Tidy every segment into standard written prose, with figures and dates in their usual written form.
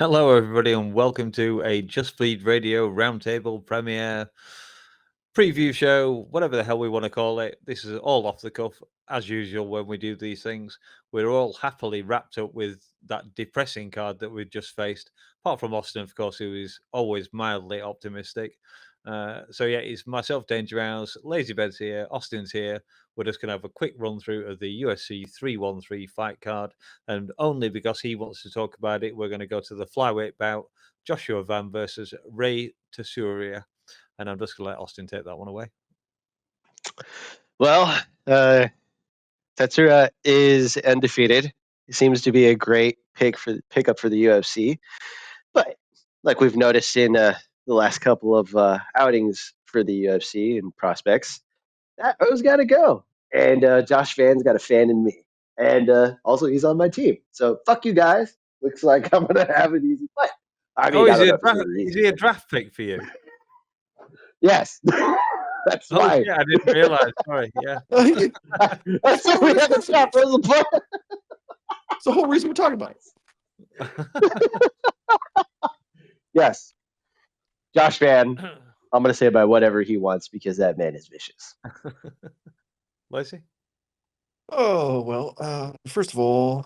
Hello, everybody, and welcome to a Just Bleed Radio Roundtable Premiere preview show, whatever the hell we want to call it. This is all off the cuff, as usual, when we do these things. We're all happily wrapped up with that depressing card that we've just faced, apart from Austin, of course, who is always mildly optimistic. So, yeah, it's myself, Dangermouse, Lazybed's here, Austin's here. We're just going to have a quick run through of the UFC 313 fight card. And only because he wants to talk about it, we're going to go to the flyweight bout, Joshua Van versus Ray Tasuria. And I'm just going to let Austin take that one away. Well, Tatsura is undefeated. He seems to be a great pickup for the UFC. But like we've noticed in the last couple of outings for the UFC and prospects, that O's got to go. And Josh Van's got a fan in me. And also, he's on my team. So fuck you guys. Looks like I'm going to have an easy fight. I mean, I don't know if it's really is he a draft pick for you? Yes. That's why. Yeah, I didn't realize. Sorry. Yeah. That's why we had to stop. It's the whole reason we're talking about it. Yes. Josh Van, I'm going to say by whatever he wants because that man is vicious. Lacey? Oh, well, first of all,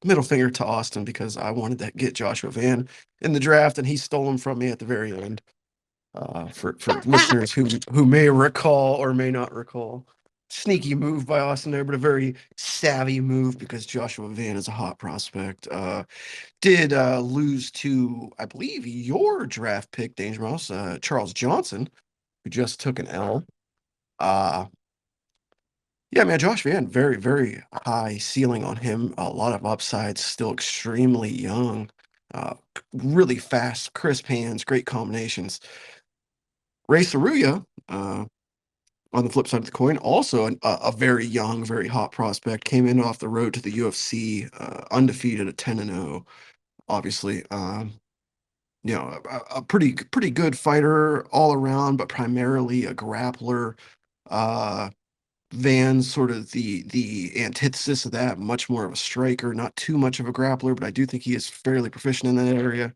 middle finger to Austin because I wanted to get Joshua Van in the draft and he stole him from me at the very end. For listeners who may recall or may not recall. Sneaky move by Austin there, but a very savvy move because Joshua Van is a hot prospect. Did lose to, I believe, your draft pick, Dangermouse, Charles Johnson, who just took an L. Yeah, man, Josh Van, very, very high ceiling on him. A lot of upsides, still extremely young. Really fast, crisp hands, great combinations. Ray Saruya, on the flip side of the coin, also a very young, very hot prospect, came in off the road to the UFC, undefeated at 10-0. Obviously, a pretty good fighter all around, but primarily a grappler. Van's sort of the antithesis of that, much more of a striker, not too much of a grappler, but I do think he is fairly proficient in that area.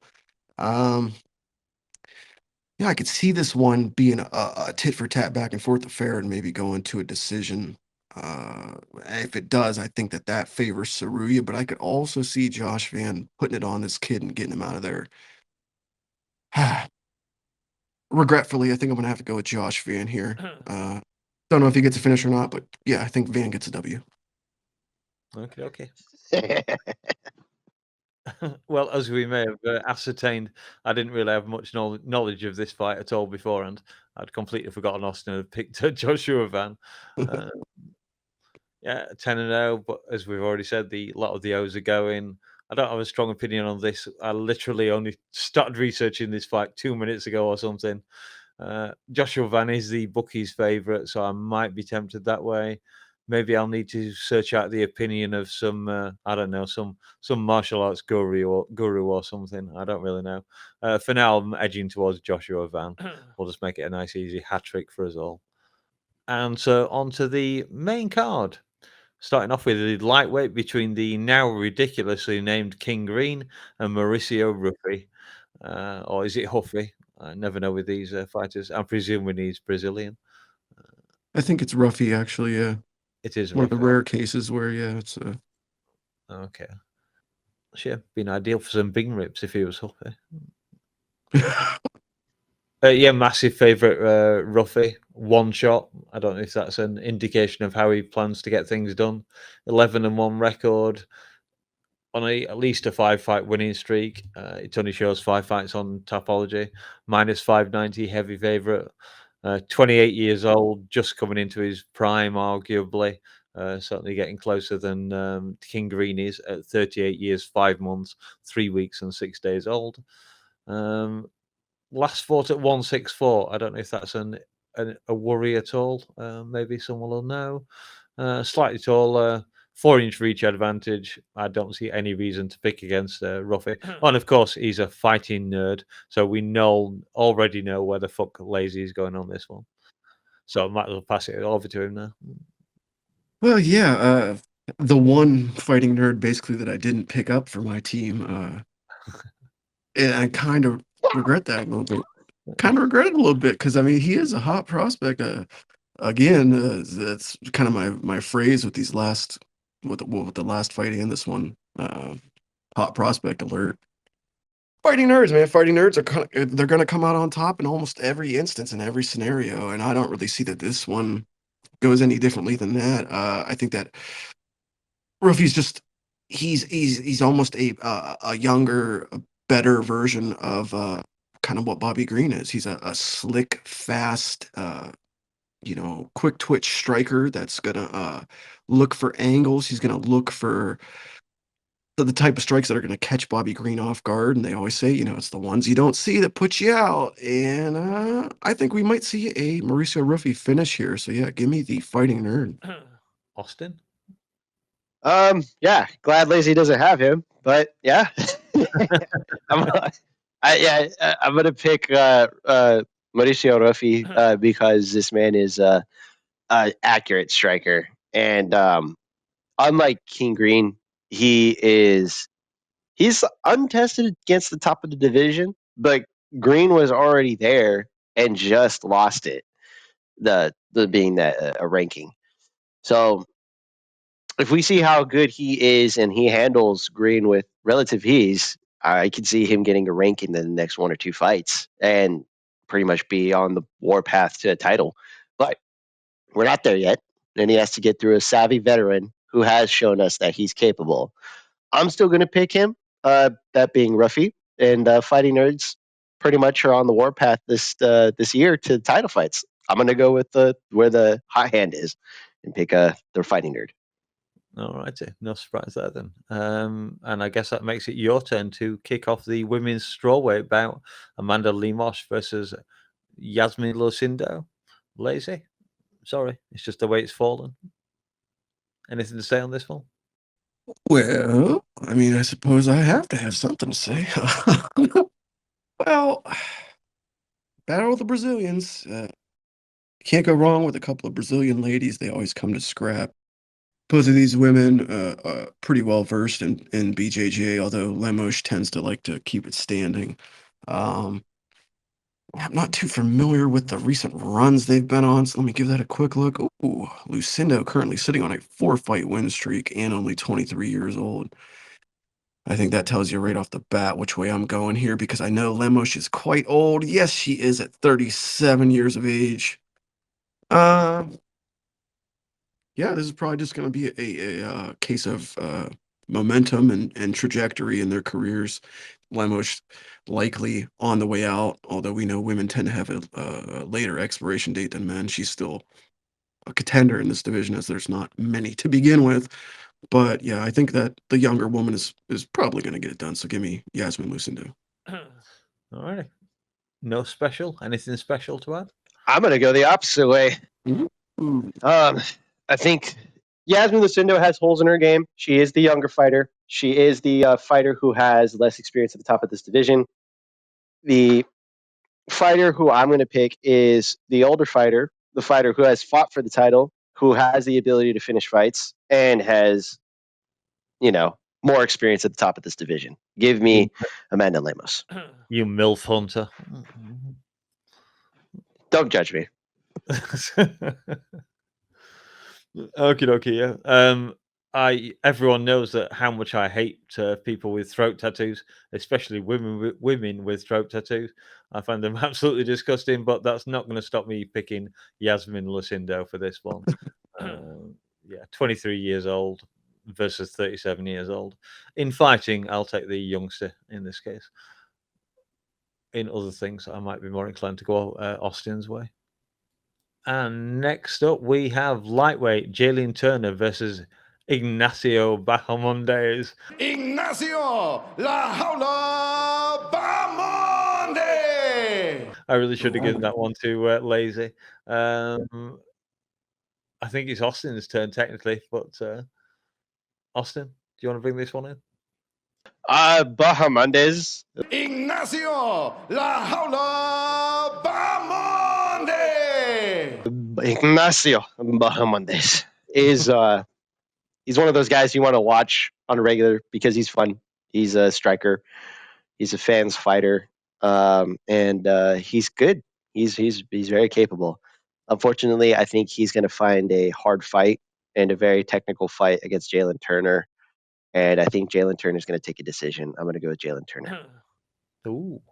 Yeah, I could see this one being a tit for tat back and forth affair and maybe going to a decision. If it does, I think that favors Saruya, but I could also see Josh Van putting it on this kid and getting him out of there. Regretfully, I think I'm going to have to go with Josh Van here. Don't know if he gets a finish or not, but yeah, I think Van gets a W. Okay. Well, as we may have ascertained, I didn't really have much knowledge of this fight at all beforehand. I'd completely forgotten Austin had picked Joshua Van. Yeah, 10-0, but as we've already said, a lot of the O's are going. I don't have a strong opinion on this. I literally only started researching this fight 2 minutes ago or something. Joshua Van is the bookie's favourite, so I might be tempted that way. Maybe I'll need to search out the opinion of some, I don't know, some martial arts guru or something. I don't really know. For now, I'm edging towards Joshua Van. We'll just make it a nice, easy hat trick for us all. And so on to the main card. Starting off with the lightweight between the now ridiculously named King Green and Mauricio Ruffy. Or is it Huffy? I never know with these fighters. I presume he's Brazilian. I think it's Ruffy, actually, yeah. It is one of the rare cases where, yeah, it's okay. Sure, been ideal for some bing rips if he was Huffy. Yeah, massive favourite Ruffy. One shot. I don't know if that's an indication of how he plans to get things done. 11-1 record on at least a 5-fight winning streak. It only shows 5 fights on Tapology. Minus 590, heavy favourite. 28 years old, just coming into his prime, arguably. Certainly getting closer than King Green is at 38 years, 5 months, 3 weeks, and 6 days old. Last fought at 164. I don't know if that's a worry at all. Maybe someone will know. Slightly taller, 4-inch reach advantage. I don't see any reason to pick against Ruffy. And of course, he's a fighting nerd, so we already know where the fuck Lazy is going on this one. So I might as well pass it over to him now. Well, yeah, The one fighting nerd basically that I didn't pick up for my team, and I kind of regret that a little bit. Kind of regret it a little bit because I mean he is a hot prospect. Again, that's kind of my phrase with these last with the last fight and this one. Hot prospect alert. Fighting nerds, man. Fighting nerds are they're going to come out on top in almost every instance in every scenario, and I don't really see that this one goes any differently than that. I think that Ruffy's just he's almost a younger, a better version of kind of what Bobby Green is. He's a slick, fast, quick twitch striker that's gonna look for angles. He's gonna look for the type of strikes that are gonna catch Bobby Green off guard. And they always say, it's the ones you don't see that put you out. And I think we might see a Mauricio Ruffy finish here. So yeah, give me the fighting nerd. Austin? Yeah, glad Lazy doesn't have him, but yeah. I'm gonna pick Mauricio Ruffy because this man is a accurate striker, and unlike King Green, he's untested against the top of the division, but Green was already there and just lost it. The being that a ranking, so if we see how good he is and he handles Green with relative ease, I could see him getting a rank in the next one or two fights and pretty much be on the warpath to a title. But we're not there yet, and he has to get through a savvy veteran who has shown us that he's capable. I'm still going to pick him, that being Ruffy, and Fighting Nerds pretty much are on the warpath this year to title fights. I'm going to go with where the hot hand is and pick their Fighting Nerd. All righty, no surprise there then. And I guess that makes it your turn to kick off the women's strawweight bout. Amanda Lemos versus Yasmin Lucindo. Lazy? Sorry, it's just the way it's fallen. Anything to say on this one? Well, I mean, I suppose I have to have something to say. Well, Battle of the Brazilians. Can't go wrong with a couple of Brazilian ladies. They always come to scrap. Both of these women are pretty well versed in BJJ, although Lemos tends to like to keep it standing. I'm not too familiar with the recent runs they've been on, so let me give that a quick look. Ooh, Lucindo currently sitting on a 4-fight win streak and only 23 years old. I think that tells you right off the bat which way I'm going here because I know Lemos is quite old. Yes, she is at 37 years of age. Yeah, this is probably just going to be a case of momentum and trajectory in their careers. Lemos likely on the way out, although we know women tend to have a later expiration date than men. She's still a contender in this division as there's not many to begin with. But yeah, I think that the younger woman is probably going to get it done. So give me Yasmin Lucindo. All right. No special? Anything special to add? I'm going to go the opposite way. Mm-hmm. I think Yasmin Lucindo has holes in her game. She is the younger fighter. She is the fighter who has less experience at the top of this division. The fighter who I'm going to pick is the older fighter, the fighter who has fought for the title, who has the ability to finish fights, and has, more experience at the top of this division. Give me Amanda Lemos. You MILF hunter. Don't judge me. Okie dokie, yeah. Everyone knows that how much I hate people with throat tattoos, especially women with throat tattoos. I find them absolutely disgusting, but that's not going to stop me picking Yasmin Lucindo for this one. 23 years old versus 37 years old. In fighting, I'll take the youngster in this case. In other things, I might be more inclined to go Austin's way. And next up, we have lightweight Jalen Turner versus Ignacio Bahamondes. Ignacio La Jaula Bahamondes. I really should have given that one to Lazy. I think it's Austin's turn technically, but Austin, do you want to bring this one in? Bahamondes. Ignacio La Jaula Bahamondes. Ignacio Bahamondes is He's one of those guys you want to watch on a regular because he's fun. He's a striker. He's a fans fighter, and he's good. He's very capable. Unfortunately, I think he's going to find a hard fight and a very technical fight against Jalen Turner. And I think Jalen Turner is going to take a decision. I'm going to go with Jalen Turner. Ooh.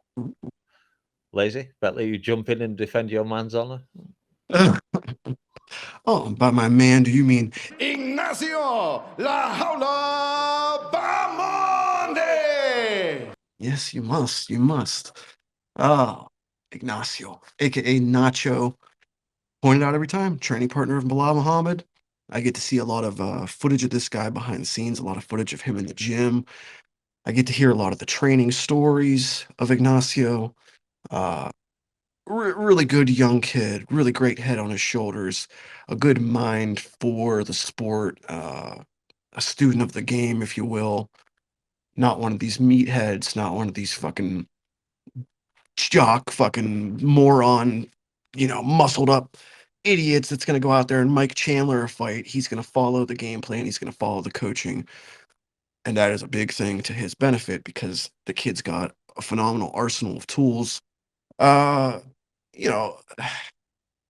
Lazy, better you jump in and defend your man's honor. Oh, by my man, do you mean Ignacio La Jaula Bamonde? Yes, you must. You must. Oh, Ignacio, aka Nacho, pointed out every time, training partner of Bilal Muhammad. I get to see a lot of footage of this guy behind the scenes, a lot of footage of him in the gym. I get to hear a lot of the training stories of Ignacio. Really good young kid, really great head on his shoulders, a good mind for the sport, a student of the game, if you will. Not one of these meatheads, not one of these fucking jock, fucking moron, muscled up idiots that's going to go out there and Mike Chandler a fight. He's going to follow the game plan, he's going to follow the coaching. And that is a big thing to his benefit because the kid's got a phenomenal arsenal of tools. Uh, you know,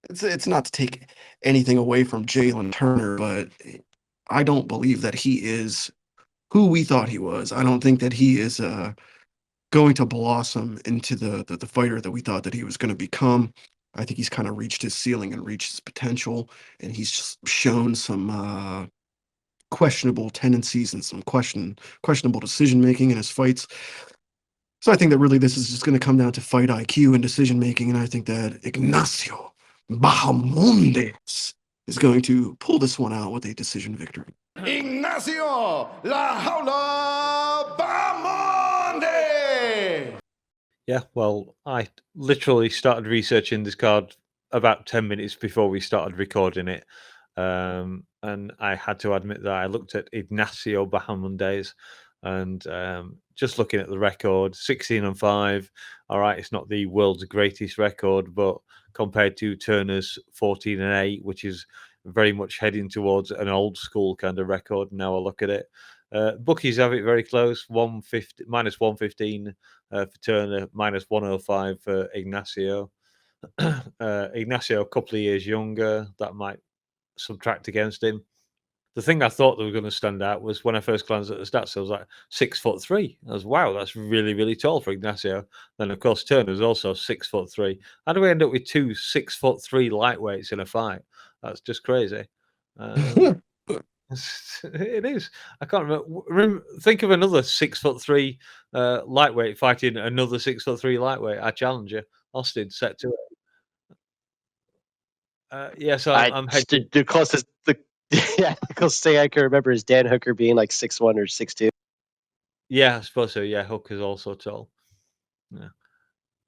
it's not to take anything away from Jalen Turner, but I don't believe that he is who we thought he was. I don't think that he is going to blossom into the fighter that we thought that he was going to become. I think he's kind of reached his ceiling and reached his potential, and he's just shown some questionable tendencies and some questionable decision making in his fights. So I think that really this is just going to come down to fight IQ and decision making, and I think that Ignacio Bahamondes is going to pull this one out with a decision victory. Ignacio La Jaula Bamonde. Yeah, well, I literally started researching this card about 10 minutes before we started recording it. And I had to admit that I looked at Ignacio Bahamondes and just looking at the record, 16-5. All right, it's not the world's greatest record, but compared to Turner's 14-8, which is very much heading towards an old school kind of record. Now I look at it. Bookies have it very close, 150 minus 115 for Turner, minus 105 for Ignacio. Ignacio, a couple of years younger, that might subtract against him. The thing I thought that was going to stand out was when I first glanced at the stats, I was like 6'3". I was wow, that's really, really tall for Ignacio. Then of course Turner's also 6'3". How do we end up with two 6'3" lightweights in a fight? That's just crazy. It is. I can't remember. Think of another 6'3" lightweight fighting another 6'3" lightweight. I challenge you, Austin. Set to it. Yes, I'm heading. The closest, the closest thing I can remember is Dan Hooker being like 6'1" or 6'2". Yeah, I suppose so. Yeah, Hook is also tall. Yeah,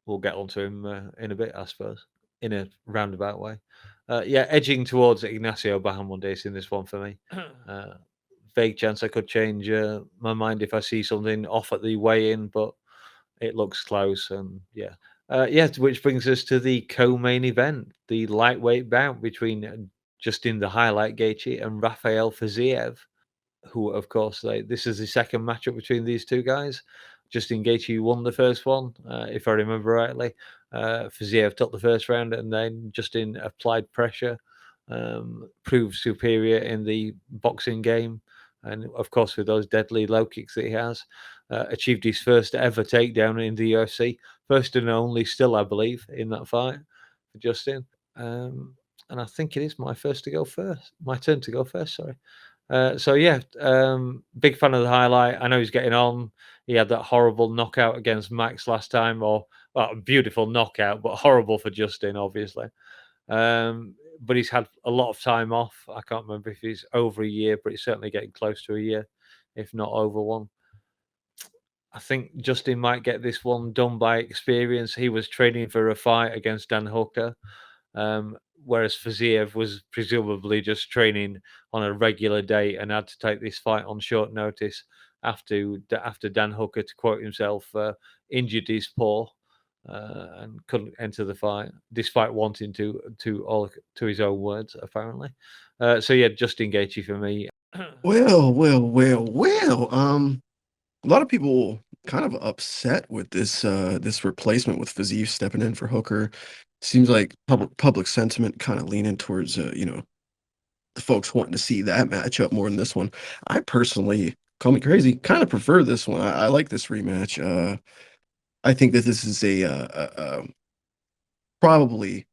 we'll get onto him in a bit, I suppose, in a roundabout way. Yeah, edging towards Ignacio Bahamondes in this one for me. Vague chance I could change my mind if I see something off at the weigh-in, but it looks close. And yeah, which brings us to the co-main event, the lightweight bout between Justin the Highlight Gaethje and Rafael Fiziev, who, of course, this is the second matchup between these two guys. Justin Gaethje won the first one, if I remember rightly. Fiziev took the first round, and then Justin applied pressure, proved superior in the boxing game, and of course with those deadly low kicks that he has, achieved his first ever takedown in the UFC, first and only still, I believe, in that fight for Justin. And I think it is my turn to go first. Sorry. So yeah, big fan of the highlight. I know he's getting on. He had that horrible knockout against Max last time, well, a beautiful knockout, but horrible for Justin, obviously. But he's had a lot of time off. I can't remember if he's over a year, but he's certainly getting close to a year, if not over one. I think Justin might get this one done by experience. He was training for a fight against Dan Hooker, whereas Fiziev was presumably just training on a regular day and had to take this fight on short notice after Dan Hooker, to quote himself, injured his paw and couldn't enter the fight, despite wanting to his own words, apparently. So yeah, Justin Gaethje for me. Well. A lot of people kind of upset with this replacement with Fiziev stepping in for Hooker. Seems like public sentiment kind of leaning towards the folks wanting to see that matchup more than this one. I personally, call me crazy, kind of prefer this one. I like this rematch. I think that this is probably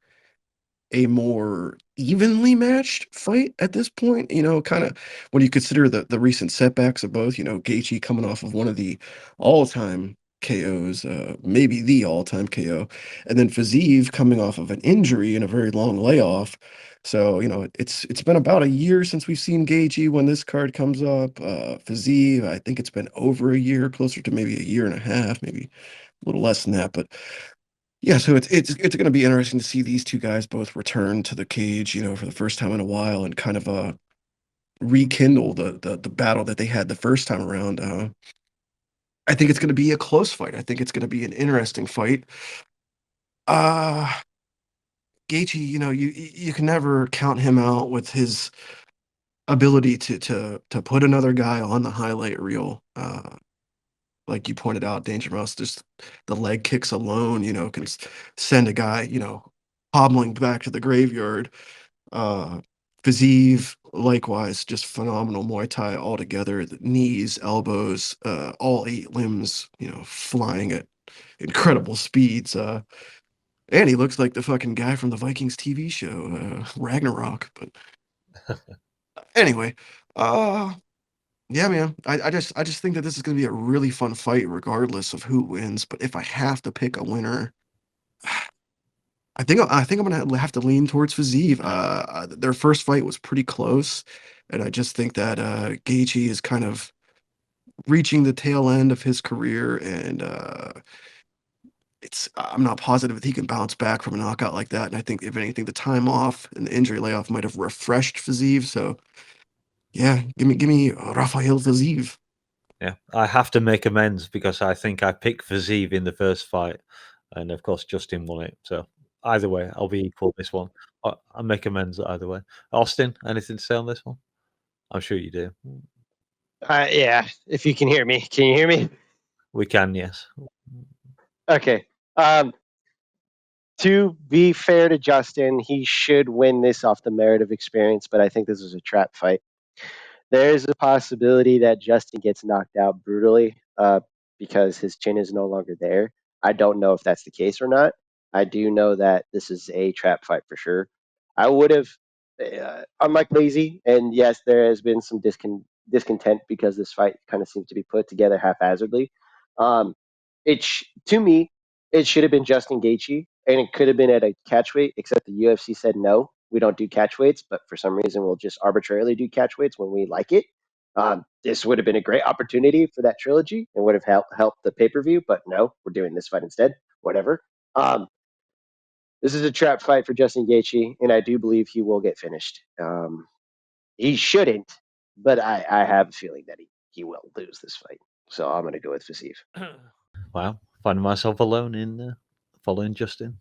a more evenly matched fight at this point, kind of when you consider the recent setbacks of both, Gaethje coming off of one of the all-time KOs, maybe the all-time KO, and then Fiziev coming off of an injury and a very long layoff. So, it's been about a year since we've seen Gaethje when this card comes up. Fiziev, I think it's been over a year, closer to maybe a year and a half, maybe a little less than that, but yeah, so it's gonna be interesting to see these 2 guys both return to the cage, for the first time in a while and kind of, rekindle the battle that they had the first time around. I think it's gonna be a close fight. I think it's gonna be an interesting fight. Uh, Gaethje, you can never count him out with his ability to put another guy on the highlight reel. Like you pointed out, Dangermouse, just the leg kicks alone, can send a guy, hobbling back to the graveyard. Uh, Fiziev, likewise, just phenomenal Muay Thai altogether. The knees, elbows, all 8 limbs, flying at incredible speeds. And he looks like the fucking guy from the Vikings TV show, Ragnarok. But anyway, uh, yeah, man. I just think that this is gonna be a really fun fight regardless of who wins. But if I have to pick a winner, I think I'm gonna have to lean towards Fiziev. Their first fight was pretty close, and I just think that Gaethje is kind of reaching the tail end of his career, and I'm not positive that he can bounce back from a knockout like that. And I think if anything, the time off and the injury layoff might have refreshed Fiziev. So yeah, give me Rafael Fiziev. Yeah, I have to make amends because I think I picked Fiziev in the first fight, and of course Justin won it. So either way, I'll be equal this one. I'll make amends either way. Austin, anything to say on this one? I'm sure you do. Yeah, if you can hear me. Can you hear me? We can, yes. Okay. To be fair to Justin, he should win this off the merit of experience, but I think this is a trap fight. There's a possibility that Justin gets knocked out brutally because his chin is no longer there. I don't know if that's the case or not. I do know that this is a trap fight for sure. I would have, unlike Lazy, and yes, there has been some discontent because this fight kind of seems to be put together haphazardly. Um, to me, it should have been Justin Gaethje, and it could have been at a catch weight, except the UFC said no, we don't do catch weights, but for some reason we'll just arbitrarily do catch weights when we like it. This would have been a great opportunity for that trilogy and would have helped the pay per view, but no, we're doing this fight instead. Whatever. This is a trap fight for Justin Gaethje, and I do believe he will get finished. He shouldn't, but I have a feeling that he will lose this fight. So I'm going to go with Fiziev. Wow, finding myself alone in following Justin.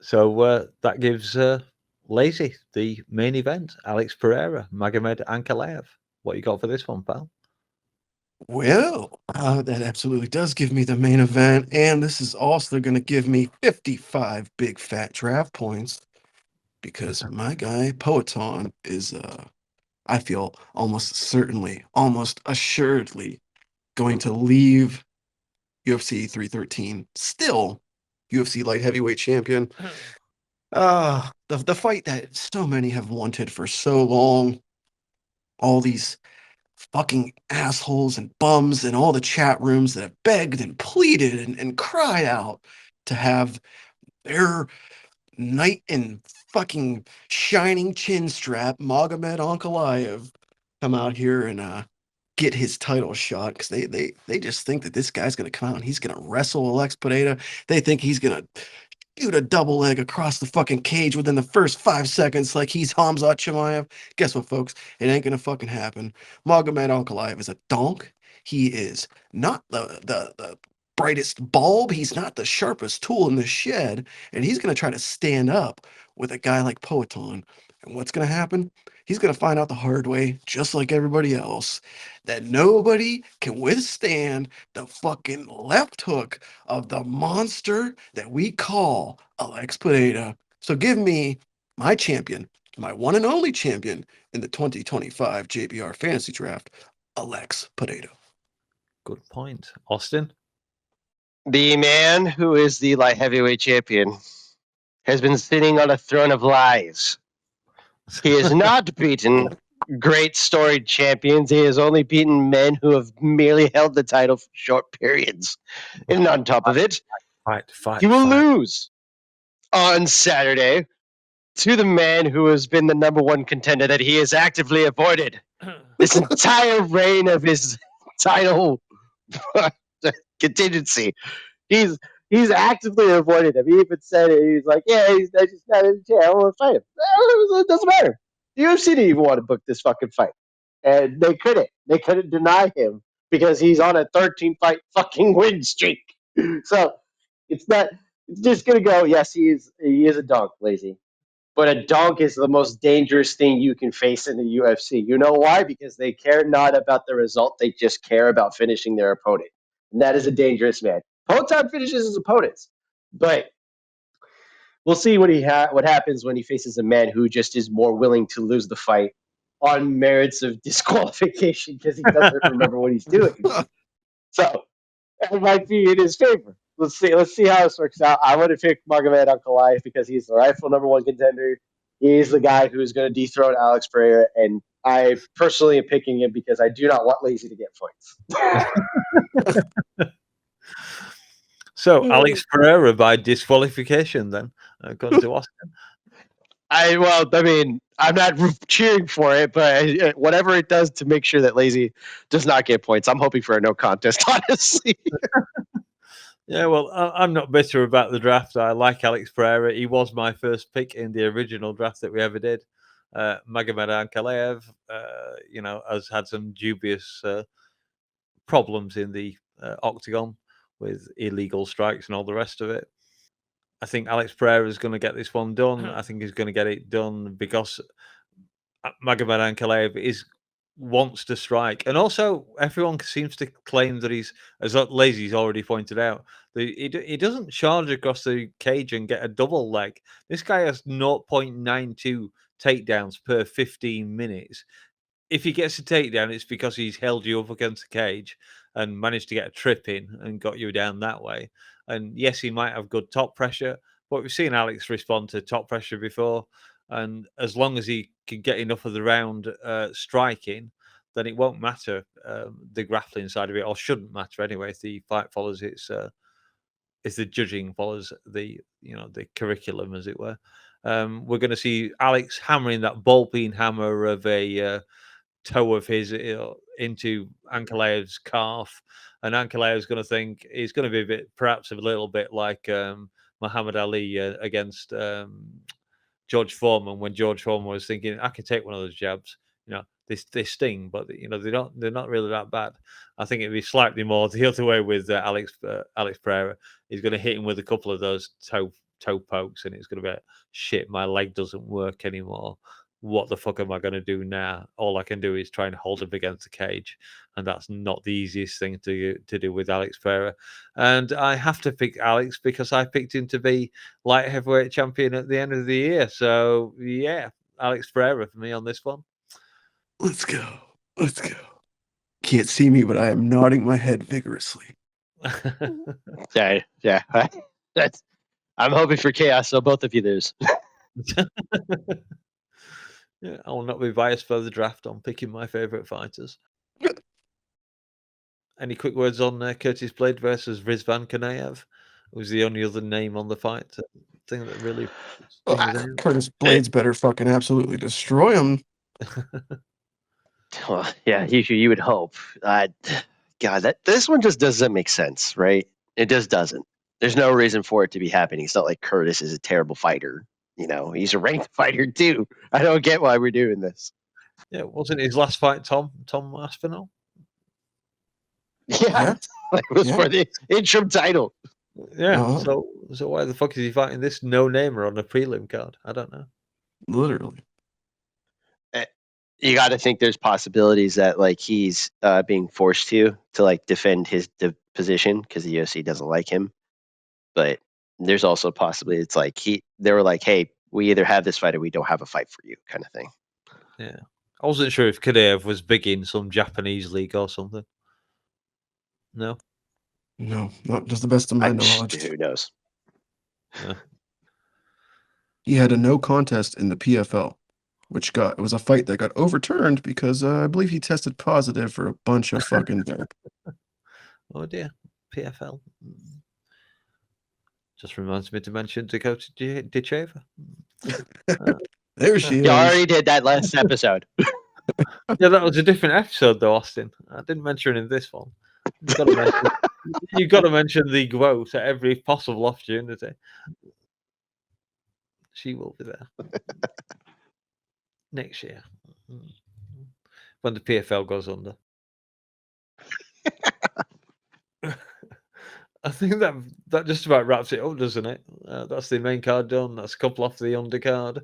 So that gives Lazy the main event. Alex Pereira, Magomed Ankalaev. What you got for this one, pal? Well, that absolutely does give me the main event, and this is also going to give me 55 big fat draft points because my guy Poeton is, I feel almost certainly, almost assuredly going to leave UFC 313, still UFC light heavyweight champion. The fight that so many have wanted for so long, all these fucking assholes and bums in all the chat rooms that have begged and pleaded and cried out to have their knight in fucking shining chin strap, Magomed Ankalaev, come out here and get his title shot because they just think that this guy's gonna come out and he's gonna wrestle Alex Pereira. They think he's gonna shoot a double leg across the fucking cage within the first 5 seconds like he's Hamzat Chimaev. Guess what, folks? It ain't gonna fucking happen. Magomed Ankalaev is a donk. He is not the brightest bulb. He's not the sharpest tool in the shed. And he's gonna try to stand up with a guy like Poeton. And what's going to happen? He's going to find out the hard way, just like everybody else, that nobody can withstand the fucking left hook of the monster that we call Alex Pereira. So give me my champion, my one and only champion in the 2025 JBR Fantasy Draft, Alex Pereira. Good point. Austin? The man who is the light heavyweight champion has been sitting on a throne of lies. He has not beaten great storied champions. He has only beaten men who have merely held the title for short periods. And on top of it, he will lose on Saturday to the man who has been the number one contender that he has actively avoided this entire reign of his title contingency. He's actively avoided him. He even said it. He's like, yeah, he's just not in jail. I don't want to fight him. It doesn't matter. The UFC didn't even want to book this fucking fight. And they couldn't. They couldn't deny him because he's on a 13-fight fucking win streak. So it's just going to go, yes, he is a donk, Lazy. But a donk is the most dangerous thing you can face in the UFC. You know why? Because they care not about the result. They just care about finishing their opponent. And that is a dangerous man. Potan finishes his opponents. But we'll see what happens when he faces a man who just is more willing to lose the fight on merits of disqualification because he doesn't remember what he's doing. So that might be in his favor. Let's see how this works out. I want to pick Magomed Ankalaev because he's the rightful number one contender. He's the guy who's going to dethrone Alex Pereira, and I personally am picking him because I do not want Lazy to get points. So Alex Pereira by disqualification, then, according to Austin. I'm not cheering for it, but whatever it does to make sure that Lazy does not get points, I'm hoping for a no contest, honestly. Yeah, well, I'm not bitter about the draft. I like Alex Pereira. He was my first pick in the original draft that we ever did. Magomed Ankalaev, has had some dubious problems in the octagon with illegal strikes and all the rest of it. I think Alex Pereira is going to get this one done. I think he's going to get it done because Magomed Ankalaev wants to strike, and also everyone seems to claim that he's, as Lazy's already pointed out, he doesn't charge across the cage and get a double leg. This guy has 0.92 takedowns per 15 minutes. If he gets a takedown, it's because he's held you up against the cage and managed to get a trip in and got you down that way. And yes, he might have good top pressure, but we've seen Alex respond to top pressure before. And as long as he can get enough of the round striking, then it won't matter the grappling side of it, or shouldn't matter anyway. If the fight follows if the judging follows the curriculum, as it were. We're going to see Alex hammering that ball-peen hammer of a toe of his into Ankalaev's calf, and Ankalaev's going to think he's going to be perhaps a little bit like Muhammad Ali against George Foreman, when George Foreman was thinking, I can take one of those jabs. They sting, but they're not really that bad. I think it'd be slightly more the other way with Alex Pereira. He's going to hit him with a couple of those toe pokes, and it's going to be like, shit, my leg doesn't work anymore. What the fuck am I going to do now? All I can do is try and hold him against the cage, and that's not the easiest thing to do with Alex Pereira. And I have to pick Alex because I picked him to be light heavyweight champion at the end of the year. So yeah, Alex Pereira for me on this one. Let's go. Can't see me, but I am nodding my head vigorously. Yeah. I'm hoping for chaos, so both of you lose. Yeah, I will not be biased for the draft on picking my favorite fighters. Any quick words on Curtis Blaydes versus Rizvan Kanaev? It was the only other name on the fight thing that really. Curtis Blaydes better fucking absolutely destroy him. Well, yeah, you would hope. God, this one just doesn't make sense, right? It just doesn't. There's no reason for it to be happening. It's not like Curtis is a terrible fighter. He's a ranked fighter too. I don't get why we're doing this. Yeah, wasn't his last fight Tom Aspinall? Yeah. It was for the interim title. Yeah. So why the fuck is he fighting this no-namer on a prelim card? I don't know. Literally. You got to think there's possibilities that like he's being forced to like defend his position because the UFC doesn't like him. But there's also possibly it's like they were like, hey, we either have this fight or we don't have a fight for you, kind of thing. Yeah, I wasn't sure if Kadev was big in some Japanese league or something. No, No, not just the best of my knowledge. Who knows? no. He had a no contest in the PFL, which it was a fight that got overturned because I believe he tested positive for a bunch of fucking dope. Oh dear, PFL. Just reminds me to mention Dakota Ditcheva. There she is. You already did that last episode. Yeah, that was a different episode though, Austin. I didn't mention in this one. You've got to mention the quote at every possible opportunity. She will be there next year when the PFL goes under. I think that just about wraps it up, doesn't it? That's the main card done. That's a couple off the undercard.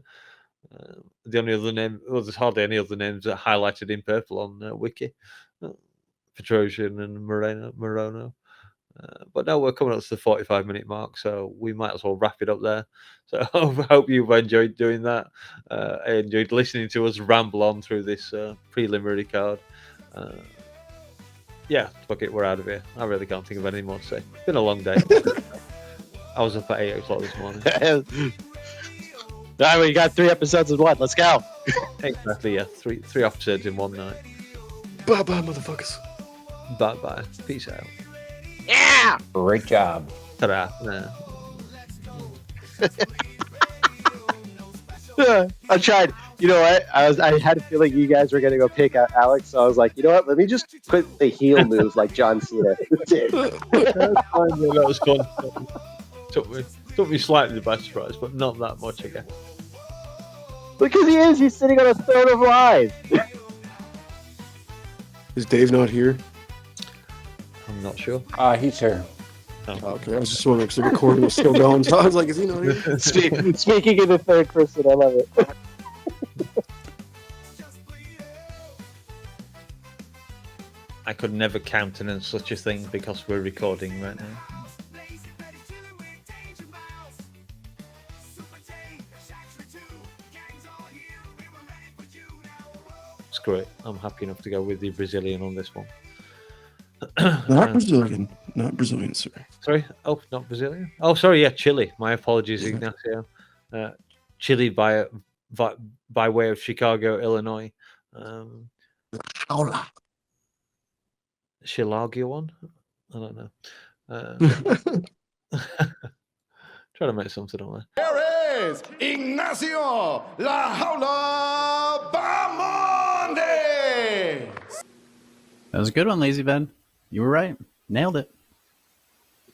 The only other name, well, there's hardly any other names that are highlighted in purple on Wiki. Petrosian and Morono. But no, we're coming up to the 45-minute mark, so we might as well wrap it up there. So I hope you've enjoyed doing that. I enjoyed listening to us ramble on through this preliminary card. Yeah, fuck it, we're out of here. I really can't think of anything more to say. It's been a long day. I was up at 8 o'clock this morning. All right, we got 3 episodes in one. Let's go. Exactly, yeah. Three episodes in one night. Bye-bye, motherfuckers. Bye-bye. Peace out. Yeah. Great job. Ta-da. Nah. I tried. You know what? I had a feeling you guys were gonna go pick out Alex, so I was like, you know what? Let me just put the heel move like John Cena did. That was fun. Took me slightly by surprise, but not that much again. Because he's sitting on a throne of lies. Is Dave not here? I'm not sure. He's here. Okay, I was just wondering because the recording was still going, so I was like, is he not here? Speaking in the third person, I love it. I could never countenance such a thing because we're recording right now. Screw it. I'm happy enough to go with the Brazilian on this one. Not Brazilian. Not Brazilian, sir. Sorry? Oh, not Brazilian? Oh, sorry, yeah, Chile. My apologies, Ignacio. Chile by way of Chicago, Illinois. Hola. Chilago one? I don't know. Try to make something on there. Here is Ignacio La Jaula Bamonde. That was a good one, Lazybed. You were right. Nailed it.